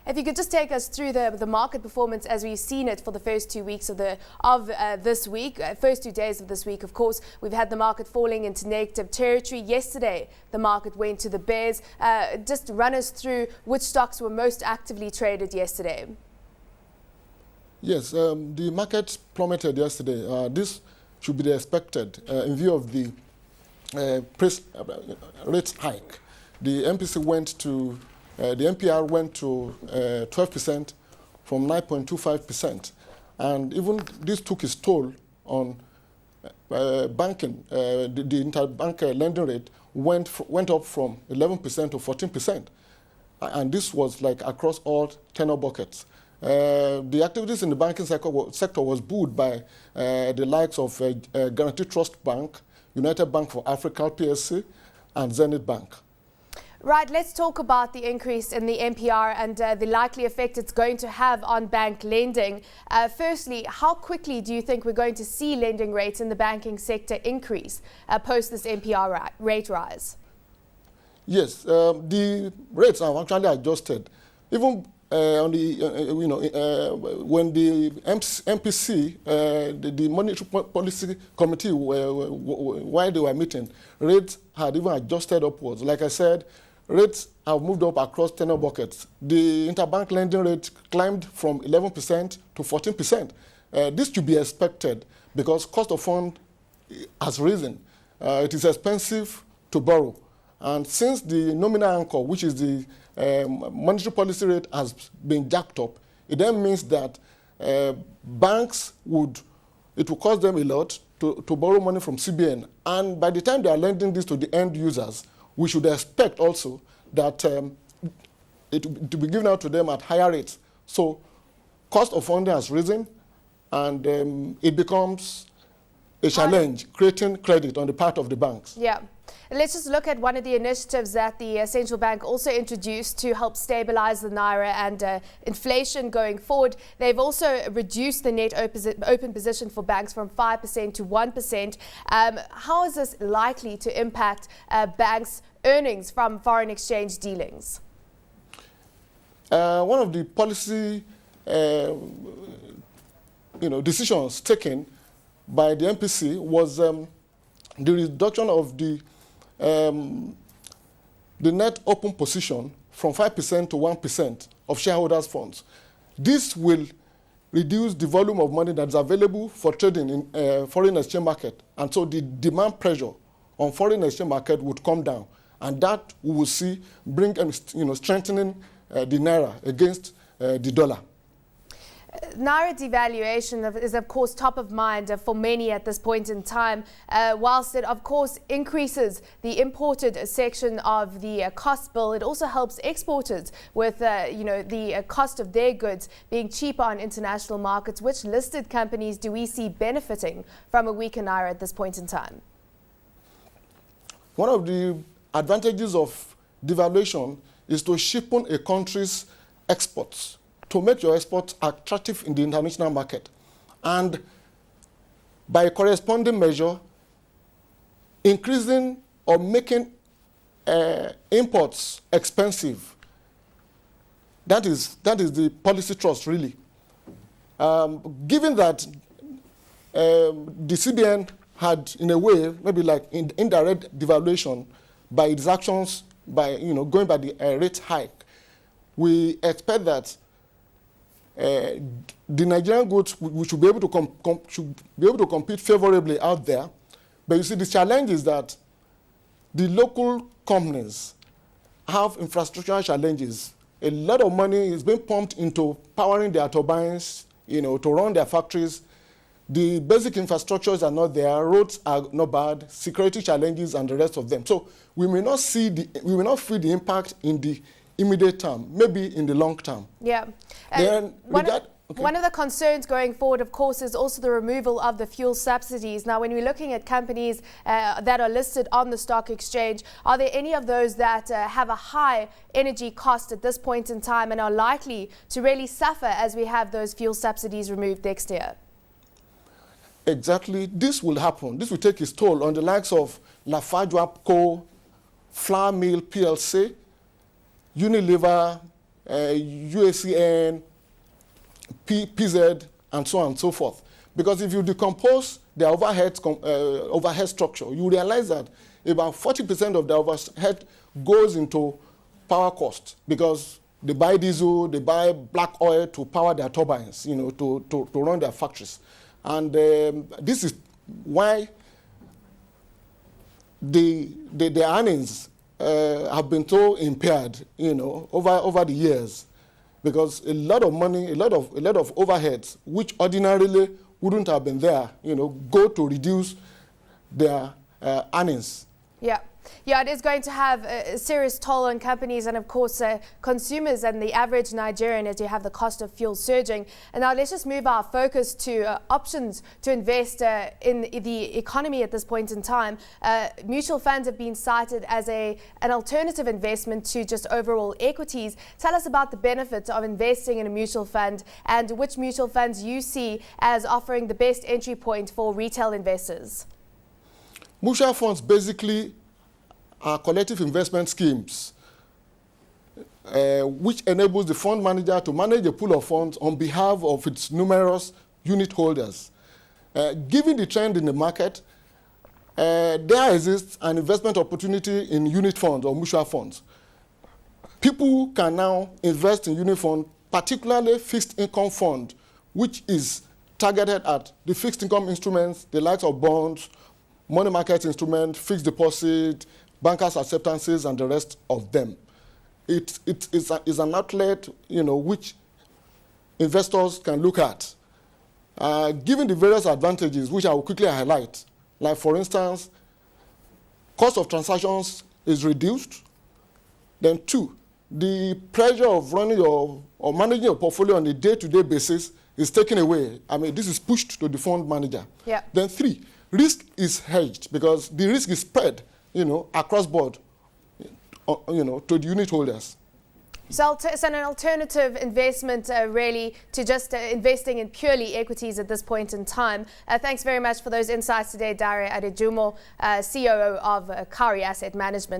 If you could just take us through the market performance as we've seen it for the first 2 weeks of this week, first 2 days of this week. Of course, we've had the market falling into negative territory. Yesterday, the market went to the bears. Just run us through which stocks were most actively traded yesterday. Yes, the market plummeted yesterday. This should be expected in view of the rate hike. The MPC went to, the MPR went to 12% from 9.25%. And even this took its toll on banking. The interbank lending rate went up from 11% to 14%. And this was like across all tenor buckets. The activities in the banking sector was buoyed by the likes of Guarantee Trust Bank, United Bank for Africa PSC, and Zenith Bank. Right, let's talk about the increase in the MPR and the likely effect it's going to have on bank lending. Firstly, how quickly do you think we're going to see lending rates in the banking sector increase post this MPR rate rise? Yes, the rates are actually adjusted. Even on the, when the MPC, the Monetary Policy Committee, while they were meeting, rates had even adjusted upwards. Like I said, rates have moved up across tenor buckets. The interbank lending rate climbed from 11% to 14%. This should be expected because cost of fund has risen. It is expensive to borrow. And since the nominal anchor, which is the monetary policy rate, has been jacked up, it then means that banks it will cost them a lot to borrow money from CBN. And by the time they are lending this to the end users, we should expect also that it to be given out to them at higher rates. So cost of funding has risen, and it becomes a challenge creating credit on the part of the banks. Yeah. Let's just look at one of the initiatives that the central bank also introduced to help stabilize the Naira and inflation going forward. They've also reduced the net open position for banks from 5% to 1%. How is this likely to impact banks' earnings from foreign exchange dealings? One of the policy decisions taken by the MPC was the reduction of the net open position from 5% to 1% of shareholders' funds. This will reduce the volume of money that's available for trading in foreign exchange market. And so the demand pressure on foreign exchange market would come down. And that we will see strengthening the Naira against the dollar. Naira devaluation is, of course, top of mind for many at this point in time, whilst it, of course, increases the imported section of the cost bill. It also helps exporters with, the cost of their goods being cheaper on international markets. Which listed companies do we see benefiting from a weaker Naira at this point in time? One of the advantages of devaluation is to cheapen a country's exports, to make your exports attractive in the international market. And by a corresponding measure, increasing or making imports expensive. That is the policy thrust, really. Given that the CBN had, in a way, maybe like indirect devaluation by its actions, by going by the rate hike, we expect that the Nigerian goods we should be able to compete favorably out there. But you see, the challenge is that the local companies have infrastructural challenges. A lot of money is being pumped into powering their turbines, to run their factories. The basic infrastructures are not there. Roads are not bad. Security challenges and the rest of them. So we may not feel the impact in the immediate term, maybe in the long term. Yeah. One of the concerns going forward, of course, is also the removal of the fuel subsidies. Now, when we're looking at companies that are listed on the stock exchange, are there any of those that have a high energy cost at this point in time and are likely to really suffer as we have those fuel subsidies removed next year? Exactly. This will happen. This will take its toll on the likes of Lafarge Co., Flour Mill PLC, Unilever, UACN, PZ, and so on and so forth. Because if you decompose the overhead structure, you realize that about 40% of the overhead goes into power cost, because they buy diesel, they buy black oil to power their turbines, to run their factories. And this is why the earnings have been so impaired, over the years, because a lot of money, a lot of overheads, which ordinarily wouldn't have been there, go to reduce their earnings. Yeah, it is going to have a serious toll on companies and, of course, consumers and the average Nigerian, as you have the cost of fuel surging. And now let's just move our focus to options to invest in the economy at this point in time. Mutual funds have been cited as an alternative investment to just overall equities. Tell us about the benefits of investing in a mutual fund and which mutual funds you see as offering the best entry point for retail investors. Mutual funds basically are collective investment schemes which enables the fund manager to manage a pool of funds on behalf of its numerous unit holders. Given the trend in the market, there exists an investment opportunity in unit funds or mutual funds. People can now invest in unit fund, particularly fixed income fund, which is targeted at the fixed income instruments, the likes of bonds, money market instruments, fixed deposit, bankers' acceptances, and the rest of them. It is an outlet, which investors can look at. Given the various advantages, which I will quickly highlight, like for instance, cost of transactions is reduced. Then 2, the pressure of running or managing your portfolio on a day-to-day basis is taken away. I mean, this is pushed to the fund manager. Yeah. Then 3, risk is hedged because the risk is spread, across board, to the unit holders. So it's an alternative investment, really, to just investing in purely equities at this point in time. Thanks very much for those insights today, Dare Adejumo, COO of Cowry Asset Management.